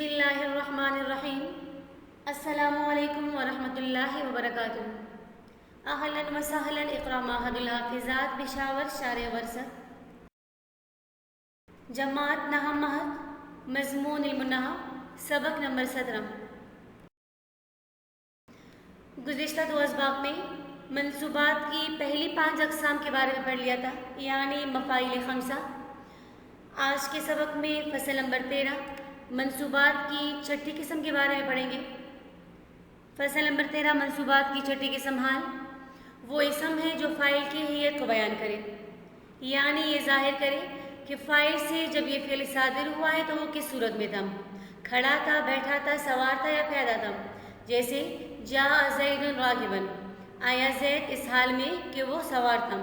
اللہ الرحمن الرحیم۔ السلام علیکم ورحمۃ اللہ وبرکاتہ۔ اہلا وسہلا اقرا معہد الحافظات پشاور شار ورثہ جماعت نہم مہد مضمون المنہا سبق نمبر 17۔ گزشتہ 2 اسباق میں منصوبات کی پہلی 5 اقسام کے بارے میں پڑھ لیا تھا، یعنی مفاعیل خمسہ۔ آج کے سبق میں فصل نمبر 13 منصوبات کی چھٹی قسم کے بارے میں پڑھیں گے۔ فصل نمبر 13 منصوبات کی چھٹی قسم حال۔ وہ اسم ہے جو فاعل کی حیت کو بیان کرے، یعنی یہ ظاہر کرے کہ فاعل سے جب یہ فعل صادر ہوا ہے تو وہ کس صورت میں تھا، کھڑا تھا، بیٹھا تھا، سوار تھا یا پیادہ تھا۔ جیسے جاء زید راکبا، آیا زید اس حال میں کہ وہ سوار تھا،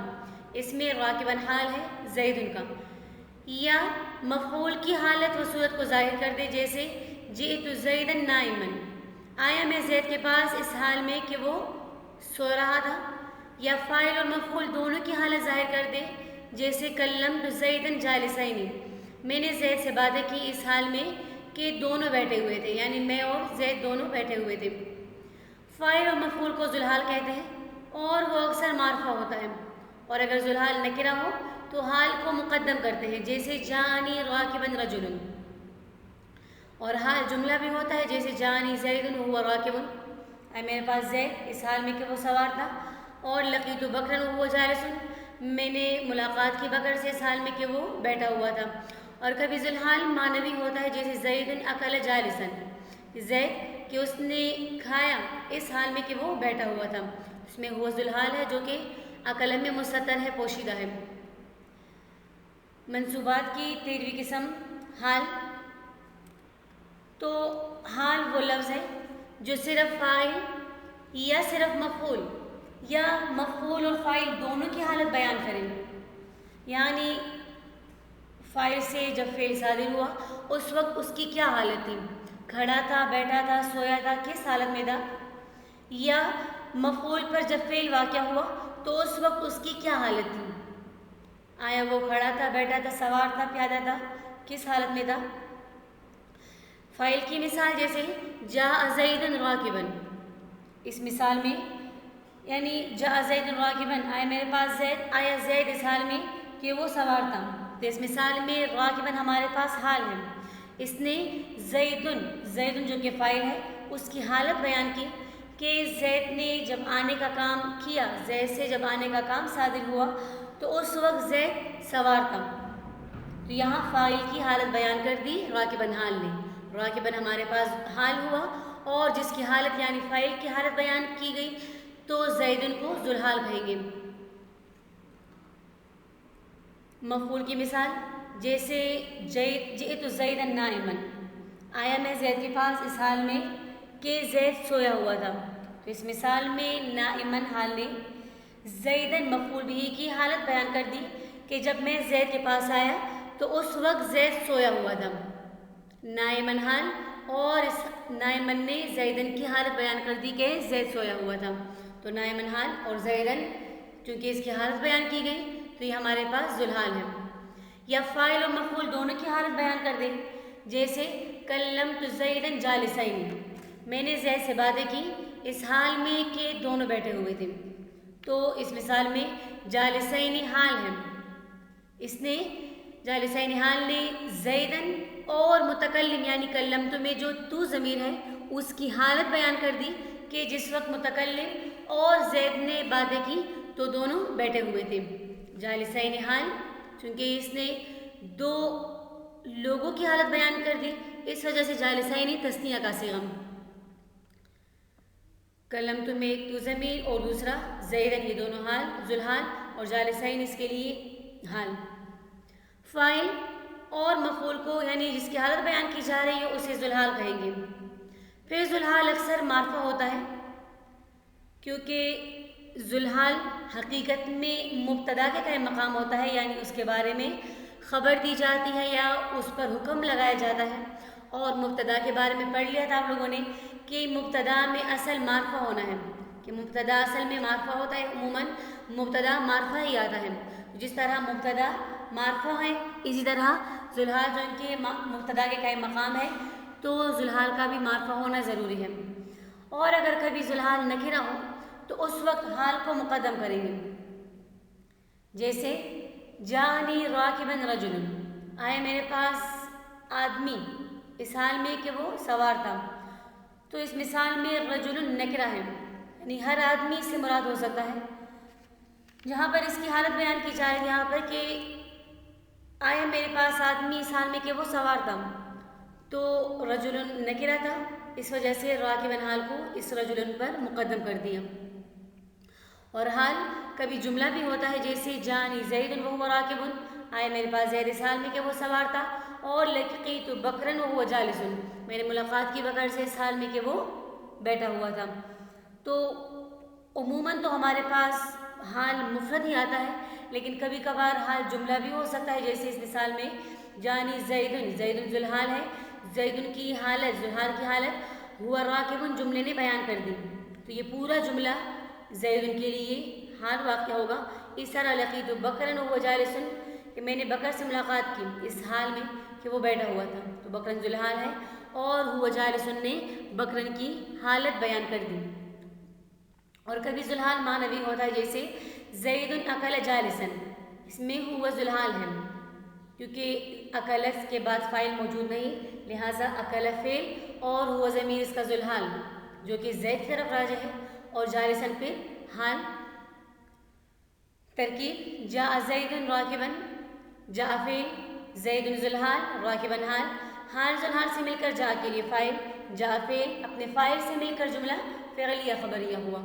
اس میں راکبا حال ہے زید کا۔ یا مفعول کی حالت و صورت کو ظاہر کر دے، جیسے جئت زیدا نائما، آیا میں زید کے پاس اس حال میں کہ وہ سو رہا تھا۔ یا فاعل اور مفعول دونوں کی حالت ظاہر کر دے، جیسے کلمت زیدا جالسین، میں نے زید سے باتیں کی اس حال میں کہ دونوں بیٹھے ہوئے تھے، یعنی میں اور زید دونوں بیٹھے ہوئے تھے۔ فاعل اور مفعول کو ذوالحال کہتے ہیں اور وہ اکثر معرفہ ہوتا ہے، اور اگر ذوالحال نکرہ ہو تو حال کو مقدم کرتے ہیں، جیسے جاءنی راکبا رجل، اور حال جملہ بھی ہوتا ہے، جیسے جاءنی زید وہو راکب، میرے پاس زید اس حال میں کہ وہ سوار تھا، اور لقیت بکرا وہو جالس، میں نے ملاقات کی بکر سے اس حال میں کہ وہ بیٹھا ہوا تھا۔ اور کبھی ذوالحال معنوی ہوتا ہے، جیسے زید اکل جالسا، زید کہ اس نے کھایا اس حال میں کہ وہ بیٹھا ہوا تھا، اس میں ہوا ذوالحال ہے جو کہ اکل میں مستتر ہے، پوشیدہ ہے۔ منصوبات کی 13ویں قسم حال۔ تو حال وہ لفظ ہے جو صرف فاعل یا صرف مفعول یا مفعول اور فاعل دونوں کی حالت بیان کریں، یعنی فاعل سے جب فعل صادر ہوا اس وقت اس کی کیا حالت تھی، کھڑا تھا، بیٹھا تھا، سویا تھا، کس حالت میں تھا۔ یا مفعول پر جب فعل واقع ہوا تو اس وقت اس کی کیا حالت تھی، آیا وہ کھڑا تھا، بیٹھا تھا، سوار تھا، پیادہ تھا، کس حالت میں تھا۔ فاعل کی مثال جیسے جاء زید راکبا، اس مثال میں یعنی جاء زید راکبا، آیا میرے پاس زید، آیا زید اس حال میں کہ وہ سوار تھا، تو اس مثال میں راکبا ہمارے پاس حال ہے، اس نے زید جو کہ فاعل ہے اس کی حالت بیان کی کہ زید نے جب آنے کا کام کیا، زید سے جب آنے کا کام صادر ہوا تو اس وقت زید سوار تھا، تو یہاں فاعل کی حالت بیان کر دی راکبا حال نے، راکبا ہمارے پاس حال ہوا، اور جس کی حالت یعنی فاعل کی حالت بیان کی گئی تو زیدن کو ذوالحال کہیں گے۔ مفعول کی مثال جیسے جئت زیدا نائما، آیا میں زید کے پاس اس حال میں کہ زید سویا ہوا تھا، تو اس مثال میں نائما حال نے زیدن مفعول بھی کی حالت بیان کر دی کہ جب میں زید کے پاس آیا تو اس وقت زید سویا ہوا تھا، نائمن حال، اور اس نائمن نے زیدن کی حالت بیان کر دی کہ زید سویا ہوا تھا، تو نائمن حال اور زیدن چونکہ اس کی حالت بیان کی گئی تو یہ ہمارے پاس ذوالحال ہے۔ یا فاعل اور مفعول دونوں کی حالت بیان کر دے، جیسے کلمت زیدا جالسین، میں نے زید سے باتیں کی اس حال میں کہ دونوں بیٹھے ہوئے تھے، تو اس مثال میں جالسین حال ہے، اس نے جالسین حال نے زیدن اور متکلم یعنی کلمت میں جو تو ضمیر ہے اس کی حالت بیان کر دی کہ جس وقت متکلم اور زید نے باتیں کی تو دونوں بیٹھے ہوئے تھے، جالسین حال، چونکہ اس نے 2 لوگوں کی حالت بیان کر دی اس وجہ سے جالسین تثنیہ کا صیغہ، کلمت میں ایک تو ضمیر اور دوسرا زیدن، یہ دونوں حال ذوالحال، اور جالسین اس کے لیے حال۔ فاعل اور مفعول کو یعنی جس کی حالت بیان کی جا رہی ہے اسے ذوالحال کہیں گے۔ پھر ذوالحال اکثر معرفہ ہوتا ہے کیونکہ ذوالحال حقیقت میں مبتدا کے قائم مقام ہوتا ہے، یعنی اس کے بارے میں خبر دی جاتی ہے یا اس پر حکم لگایا جاتا ہے، اور مبتدا کے بارے میں پڑھ لیا تھا آپ لوگوں نے کہ مبتدا میں اصل معرفہ ہونا ہے، کہ مبتدا اصل میں معرفہ ہوتا ہے، عموماً مبتدا معرفہ ہی آتا ہے، جس طرح مبتدا معرفہ ہے اسی طرح ذوالحال جو ان کے مبتدا کے قائم مقام ہے تو ذوالحال کا بھی معرفہ ہونا ضروری ہے، اور اگر کبھی ذوالحال نکرہ ہو تو اس وقت حال کو مقدم کریں گے، جیسے جانی راکبن رجل، آئے میرے پاس آدمی، اس حال میں کہ وہ سوار تھا، تو اس مثال میں رجل نکرہ ہے، یعنی ہر آدمی سے مراد ہو سکتا ہے۔ جہاں پر اس کی حالت بیان کی جا رہی ہے یہاں پر کہ آیا میرے پاس آدمی، اس حال میں کہ وہ سوار تھا، تو رجل نکرہ تھا، اس وجہ سے راکبن حال کو اس رجل پر مقدم کر دیا۔ اور حال کبھی جملہ بھی ہوتا ہے، جیسے جانی زید وہو راکب، آیا میرے پاس زید اس حال میں کہ وہ سوار تھا، اور لقیت بکرا وہو جالس، میں نے ملاقات کی بکر سے اس حال میں کہ وہ بیٹھا ہوا تھا۔ تو عموماً تو ہمارے پاس حال مفرد ہی آتا ہے، لیکن کبھی کبھار حال جملہ بھی ہو سکتا ہے، جیسے اس مثال میں جانی زیدن، زیدن ذوالحال ہے، زیدن کی حالت، ذوالحال کی حالت ہوا راکبن جملے نے بیان کر دی، تو یہ پورا جملہ زیدن کے لیے حال واقع ہوگا۔ اس طرح لقیت بکرا وہو جالس، کہ میں نے بکر سے ملاقات کی اس حال میں کہ وہ بیٹھا ہوا تھا، تو بکرن ذوالحال ہے، اور ہوا جالس نے بکرن کی حالت بیان کر دی۔ اور کبھی ذوالحال معنوی ہوتا ہے، جیسے زید اکل جالسن، اس میں ہوا ذوالحال ہے، کیونکہ اکلس کے بعد فاعل موجود نہیں، لہٰذا اکل فعل اور ہوا ضمیر اس کا ذوالحال جو کہ زید کی طرف راجع ہے، اور جالسن پہ حال۔ ترکیب جاء زید راکبن، جاء فعل، زید ذوالحال، راکبن حال، حال ذوالحال سے مل کر جاء کے لیے فاعل، جاء فعل اپنے فاعل سے مل کر جملہ فعلیہ خبریہ ہوا۔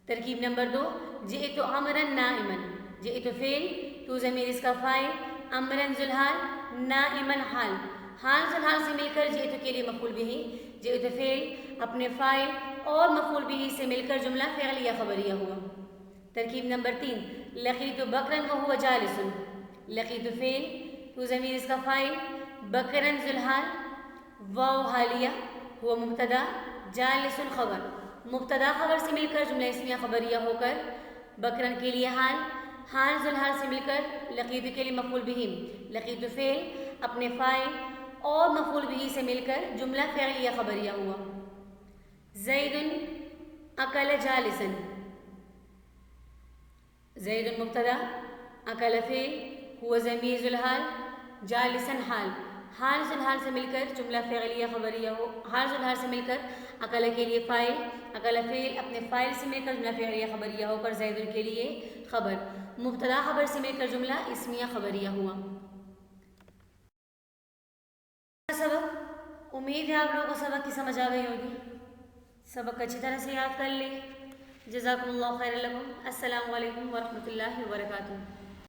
ترکیب نمبر 2 جئت عمرا نائما، جئت فعل، تو ضمیر اس کا فاعل، عمرا ذوالحال، نائما حال، حال ذوالحال سے مل کر جئت کے لیے مفعول بھی، جئت فعل اپنے فاعل اور مفعول بھی سے مل کر جملہ فعلیہ خبریہ ہوا۔ ترکیب نمبر 3 لقیت بکرا وہو جالس، لقیت فعل، تو ضمیر اس کا فاعل، بکرا ذوالحال، واو حالیہ، ہوا مبتدا، جالس خبر، مبتدا خبر سے مل کر جملہ اسمیہ خبریہ ہو کر بکرن کے لیے حال، حال ذوالحال سے مل کر لقیت کے لیے مفعول بھی، لقیت فعل اپنے فاعل اور مفعول بھی سے مل کر جملہ فعلیہ خبریہ ہوا۔ زید اکل جالسا، زید مبتدا، اکل فعل، ہوا ضمیر ذوالحال، جالسا حال، حال ذوالحال سے مل کر جملہ فعلیہ خبریہ ہو، حال ذوالحال سے مل کر اکل کے لیے فاعل، اکل فعل اپنے فاعل سے مل کر جملہ فعلیہ خبریہ ہو کر زید کے لیے خبر، مبتدا خبر سے مل کر جملہ اسمیہ خبریہ ہوا۔ سبق، امید ہے آپ لوگوں کو سبق کی سمجھ آ گئی ہوگی، سبق اچھی طرح سے یاد کر لیں۔ جزاکم اللہ خیر لکم، السلام علیکم ورحمۃ اللہ وبرکاتہ۔